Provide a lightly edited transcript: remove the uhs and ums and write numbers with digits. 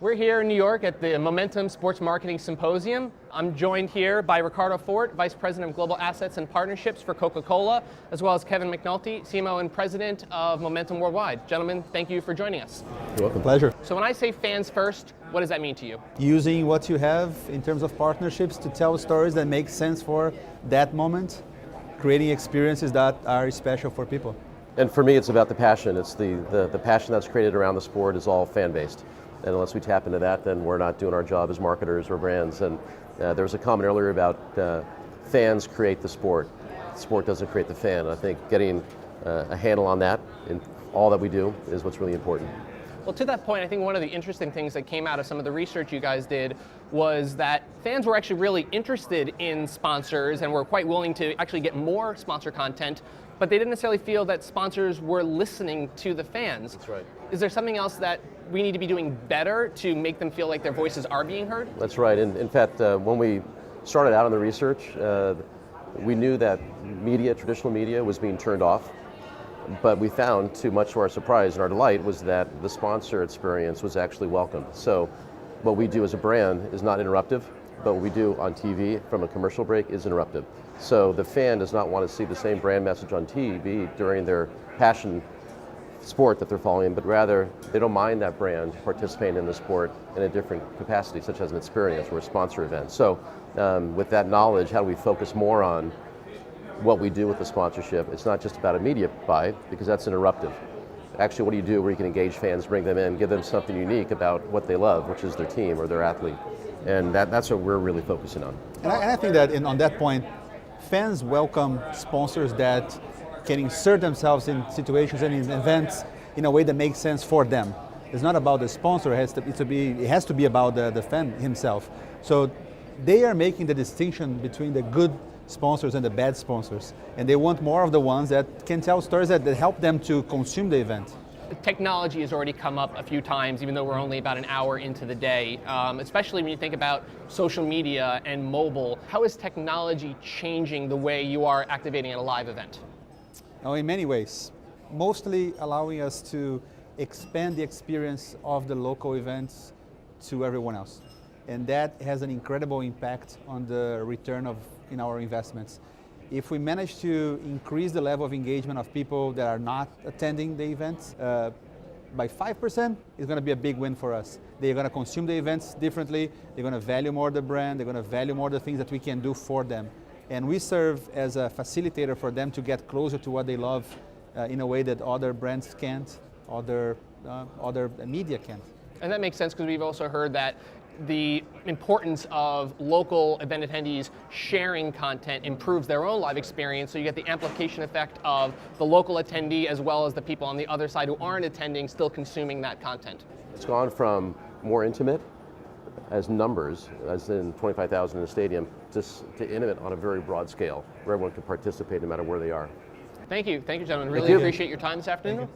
We're here in New York at the Momentum Sports Marketing Symposium. I'm joined here by Ricardo, Vice President of Global Assets and Partnerships for Coca-Cola, as well as Kevin McNulty, CMO and President of Momentum Worldwide. Gentlemen, thank you for joining us. You're welcome. Pleasure. So when I say fans first, what does that mean to you? Using what you have in terms of partnerships to tell stories that make sense for that moment, creating experiences that are special for people. And for me, it's about the passion. It's the passion that's created around the sport is all fan-based. And unless we tap into that, then we're not doing our job as marketers or brands. And there was a comment earlier about fans create the sport. The sport doesn't create the fan. I think getting a handle on that in all that we do is what's really important. Well, to that point, I think one of the interesting things that came out of some of the research you guys did was that fans were actually really interested in sponsors and were quite willing to actually get more sponsor content, but they didn't necessarily feel that sponsors were listening to the fans. That's right. Is there something else that we need to be doing better to make them feel like their voices are being heard? That's right. And in fact, when we started out on the research, we knew that traditional media was being turned off. But we found, to much to our surprise and our delight, was that the sponsor experience was actually welcomed. So what we do as a brand is not interruptive, but what we do on TV from a commercial break is interruptive. So the fan does not want to see the same brand message on TV during their passion sport that they're following, but rather they don't mind that brand participating in the sport in a different capacity, such as an experience or a sponsor event. So with that knowledge, how do we focus more on what we do with the sponsorship? It's not just about a media buy, because that's interruptive. Actually, what do you do where you can engage fans, bring them in, give them something unique about what they love, which is their team or their athlete? And that's what we're really focusing on. And I think that on that point, fans welcome sponsors that can insert themselves in situations and in events in a way that makes sense for them. It's not about the sponsor, it has to be about the fan himself. So they are making the distinction between the good sponsors and the bad sponsors, and they want more of the ones that can tell stories that help them to consume the event. Technology has already come up a few times, even though we're only about an hour into the day, especially when you think about social media and mobile. How is technology changing the way you are activating at a live event? Now, in many ways, mostly allowing us to expand the experience of the local events to everyone else. And that has an incredible impact on the return in our investments. If we manage to increase the level of engagement of people that are not attending the events by 5%, it's going to be a big win for us. They're going to consume the events differently, they're going to value more the brand, they're going to value more the things that we can do for them. And we serve as a facilitator for them to get closer to what they love in a way that other brands can't, other media can't. And that makes sense, because we've also heard that the importance of local event attendees sharing content improves their own live experience, so you get the amplification effect of the local attendee as well as the people on the other side who aren't attending still consuming that content. It's gone from more intimate as numbers, as in 25,000 in the stadium, to intimate on a very broad scale, where everyone can participate no matter where they are. Thank you, gentlemen. Really appreciate your time this afternoon.